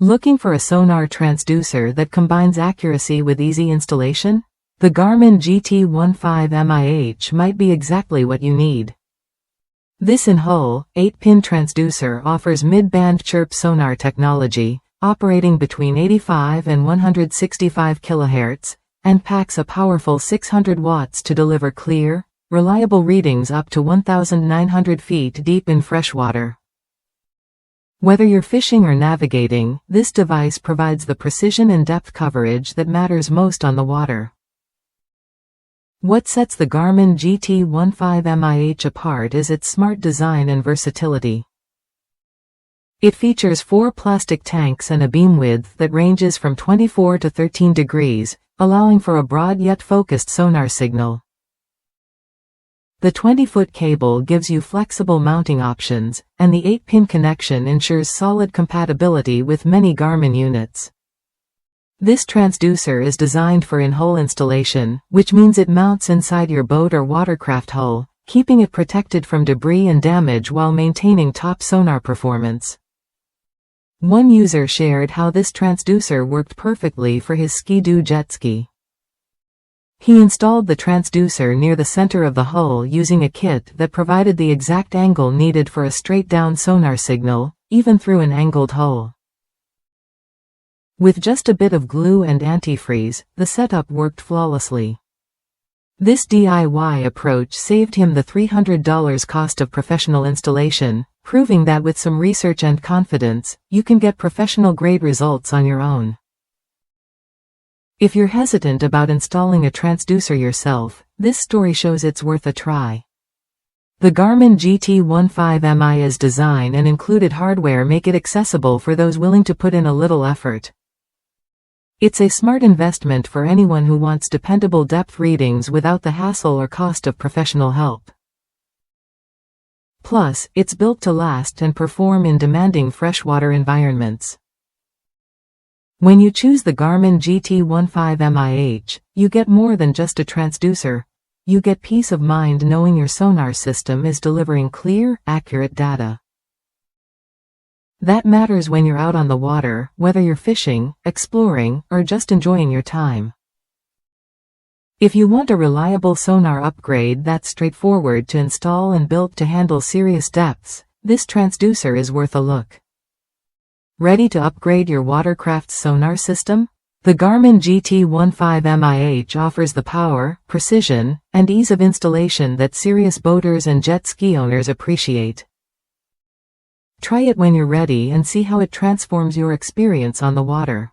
Looking for a sonar transducer that combines accuracy with easy installation? The Garmin GT15M-IH might be exactly what you need. This in-hull, 8-pin transducer offers mid-band CHIRP sonar technology, operating between 85 and 165 kHz, and packs a powerful 600 watts to deliver clear, reliable readings up to 1,900 feet deep in freshwater. Whether you're fishing or navigating, this device provides the precision and depth coverage that matters most on the water. What sets the Garmin GT15M-IH apart is its smart design and versatility. It features 4 plastic tanks and a beam width that ranges from 24 to 13 degrees, allowing for a broad yet focused sonar signal. The 20-foot cable gives you flexible mounting options, and the 8-pin connection ensures solid compatibility with many Garmin units. This transducer is designed for in-hull installation, which means it mounts inside your boat or watercraft hull, keeping it protected from debris and damage while maintaining top sonar performance. One user shared how this transducer worked perfectly for his Ski-Doo jet ski. He installed the transducer near the center of the hull using a kit that provided the exact angle needed for a straight-down sonar signal, even through an angled hull. With just a bit of glue and antifreeze, the setup worked flawlessly. This DIY approach saved him the $300 cost of professional installation, proving that with some research and confidence, you can get professional-grade results on your own. If you're hesitant about installing a transducer yourself, this story shows it's worth a try. The Garmin GT15M-IH's design and included hardware make it accessible for those willing to put in a little effort. It's a smart investment for anyone who wants dependable depth readings without the hassle or cost of professional help. Plus, it's built to last and perform in demanding freshwater environments. When you choose the Garmin GT15M-IH, you get more than just a transducer. You get peace of mind knowing your sonar system is delivering clear, accurate data. That matters when you're out on the water, whether you're fishing, exploring, or just enjoying your time. If you want a reliable sonar upgrade that's straightforward to install and built to handle serious depths, this transducer is worth a look. Ready to upgrade your watercraft's sonar system? The Garmin GT15M-IH offers the power, precision, and ease of installation that serious boaters and jet ski owners appreciate. Try it when you're ready and see how it transforms your experience on the water.